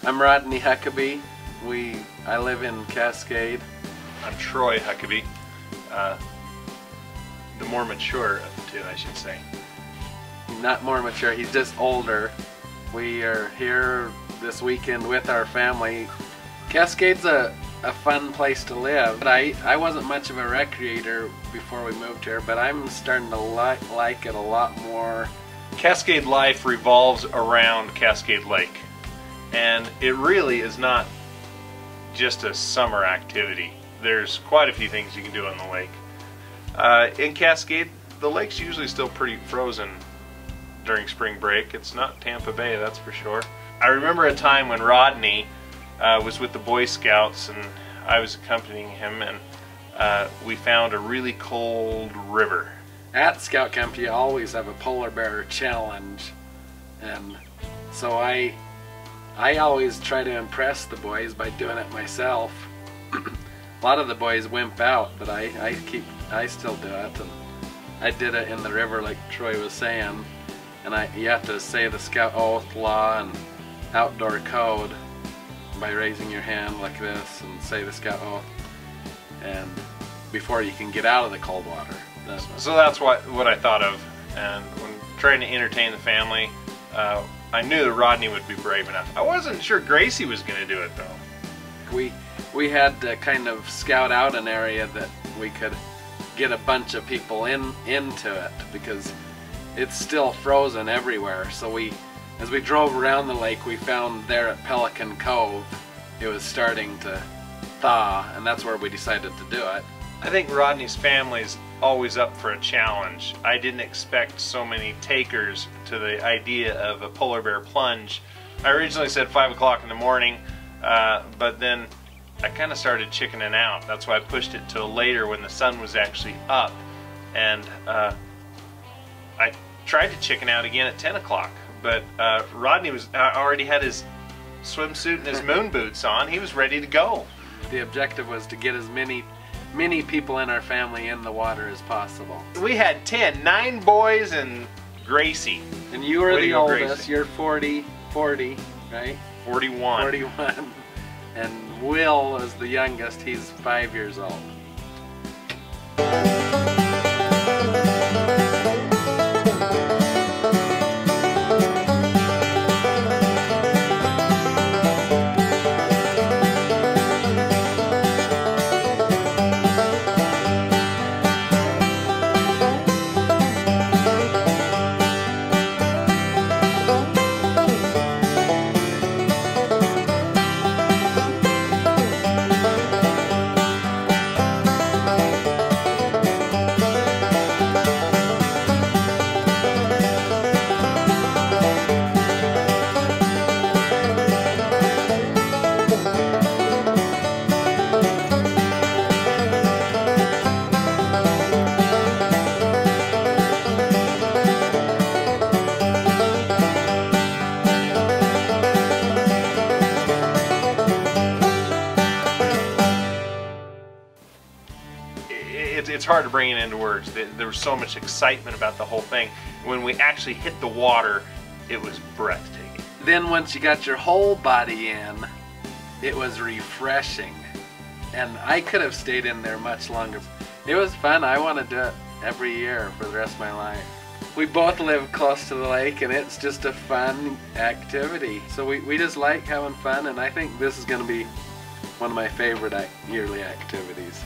I'm Rodney Huckaby. I live in Cascade. I'm Troy Huckaby, the more mature of the two, I should say. Not more mature, he's just older. We are here this weekend with our family. Cascade's a fun place to live. But I wasn't much of a recreator before we moved here, but I'm starting to like it a lot more. Cascade life revolves around Cascade Lake, and it really is not just a summer activity. There's quite a few things you can do on the lake. In Cascade, the lake's usually still pretty frozen during spring break. It's not Tampa Bay, that's for sure. I remember a time when Rodney was with the Boy Scouts and I was accompanying him, and we found a really cold river. At Scout Camp you always have a polar bear challenge, and so I always try to impress the boys by doing it myself. A lot of the boys wimp out, but I still do it, and I did it in the river like Troy was saying. And you have to say the Scout oath, law, and outdoor code by raising your hand like this and say the Scout oath, and before you can get out of the cold water. So that's what I thought of, and when trying to entertain the family, I knew that Rodney would be brave enough. I wasn't sure Gracie was going to do it though. We had to kind of scout out an area that we could get a bunch of people into it, because it's still frozen everywhere. So as we drove around the lake, we found there at Pelican Cove it was starting to thaw, and that's where we decided to do it. I think Rodney's family's always up for a challenge. I didn't expect so many takers to the idea of a polar bear plunge. I originally said 5 o'clock in the morning, but then I kind of started chickening out. That's why I pushed it till later when the sun was actually up. And I tried to chicken out again at 10 o'clock, but Rodney already had his swimsuit and his moon boots on. He was ready to go. The objective was to get as many people in our family in the water as possible. We had 9 boys and Gracie. And you were the oldest. Gracie. You're 40, right? 41. 41. And Will is the youngest. He's 5 years old. It's hard to bring it into words. There was so much excitement about the whole thing. When we actually hit the water, it was breathtaking. Then once you got your whole body in, it was refreshing. And I could have stayed in there much longer. It was fun. I want to do it every year for the rest of my life. We both live close to the lake, and it's just a fun activity. So we just like having fun, and I think this is going to be one of my favorite yearly activities.